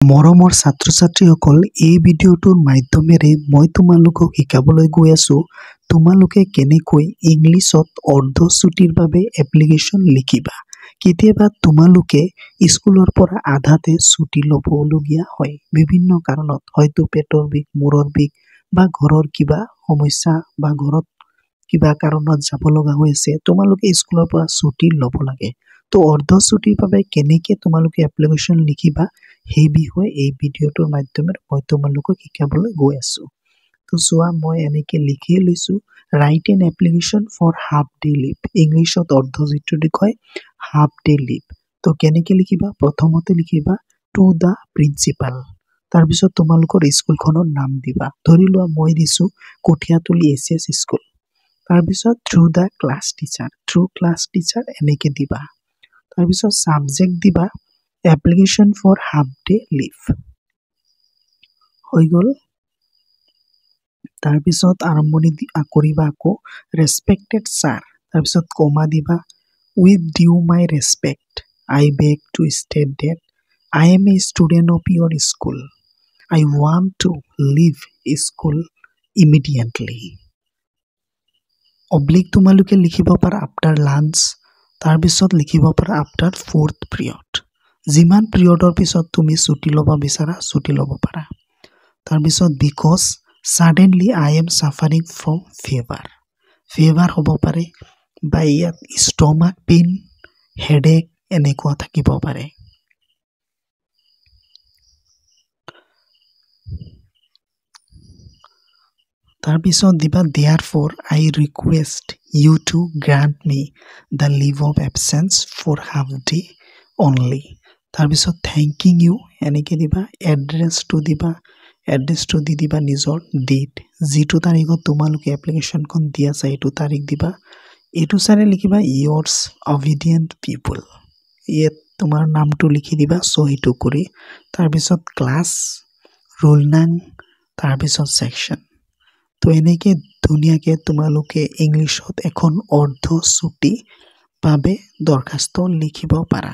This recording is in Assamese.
মৰমৰ ছাত্ৰ-ছাত্ৰীসকল, এই ভিডিঅ'টোৰ মাধ্যমেৰে মই তোমালোকক শিকাবলৈ গৈ আছো তোমালোকে কেনেকৈ ইংলিছত অৰ্ধচুটিৰ বাবে এপ্লিকেশ্যন লিখিবা। কেতিয়াবা তোমালোকে স্কুলৰ পৰা আধাতে ছুটি ল'বলগীয়া হয় বিভিন্ন কাৰণত, হয়তো পেটৰ বিষ, মূৰৰ বিষ বা ঘৰৰ কিবা সমস্যা বা ঘৰত কিবা কাৰণত যাব লগা হৈছে, তোমালোকে স্কুলৰ পৰা ছুটি ল'ব লাগে। তো অৰ্ধচুটিৰ বাবে কেনেকৈ তোমালোকে এপ্লিকেশ্যন লিখিবা সেই বিষয়ে এই ভিডিঅ'টোৰ মাধ্যমেৰে মই তোমালোকক শিকাবলৈ গৈ আছো। তো চোৱা, মই এনেকে লিখি লৈছো write an application for half day leave. ইংলিছত অৰ্ধচুটিটো কয় হাফ ডে লিভ। তো কেনেকে লিখিবা? প্ৰথমতে লিখিবা টু দা প্ৰিন্সিপাল, তাৰপিছত তোমালোকৰ স্কুলখনৰ নাম দিবা। ধৰি লোৱা মই দিছো কঠীয়াতলি এচিএছ স্কুল। তাৰপিছত through the class teacher, through class teacher এনেকে দিবা। তাৰপিছত সাবজেক্ট দিবা application for half day leave. হৈ গ'ল। তাৰপিছত আৰম্ভণি কৰিবা আকৌ ৰেছপেক্টেড ছাৰ, তাৰপিছত কমা দিবা with due my respect I beg to state that I am a student of your school I want to leave school immediately. Oblique তোমালোকে লিখিব পাৰা আফটাৰ লাঞ্চ, তাৰপিছত লিখিব পাৰা আফটাৰ 4th পিৰিয়ড। যিমান পিৰিয়ডৰ পিছত তুমি ছুটি ল'ব বিচাৰা ছুটি ল'ব পাৰা। তাৰপিছত because suddenly I am suffering from fever, fever হ'ব পাৰে বা ইয়াত ষ্টমাক পেইন, হেডেক এনেকুৱা থাকিব পাৰে। তাৰপিছত দিবা therefore I request you to grant me the leave of absence for half day only. তাৰপিছত থেংকিং ইউ এনেকৈ দিবা। এড্ৰেছটো দিবা, এড্ৰেছটো দি দিবা নিজৰ ডেট, যিটো তাৰিখত তোমালোকে এপ্লিকেশ্যনখন দি আছা এইটো তাৰিখ দিবা। এইটো চাইডে লিখিবা ইয়ৰ্ছ অবিডিয়েণ্ট পিপুল, ইয়াত তোমাৰ নামটো লিখি দিবা চহীটো কৰি। তাৰপিছত ক্লাছ, ৰোল নাম, তাৰপিছত ছেকশ্যন। তো এনেকৈ ধুনীয়াকৈ তোমালোকে ইংলিছত এখন অৰ্ধচুটি বাবে দৰখাস্ত লিখিব পাৰা।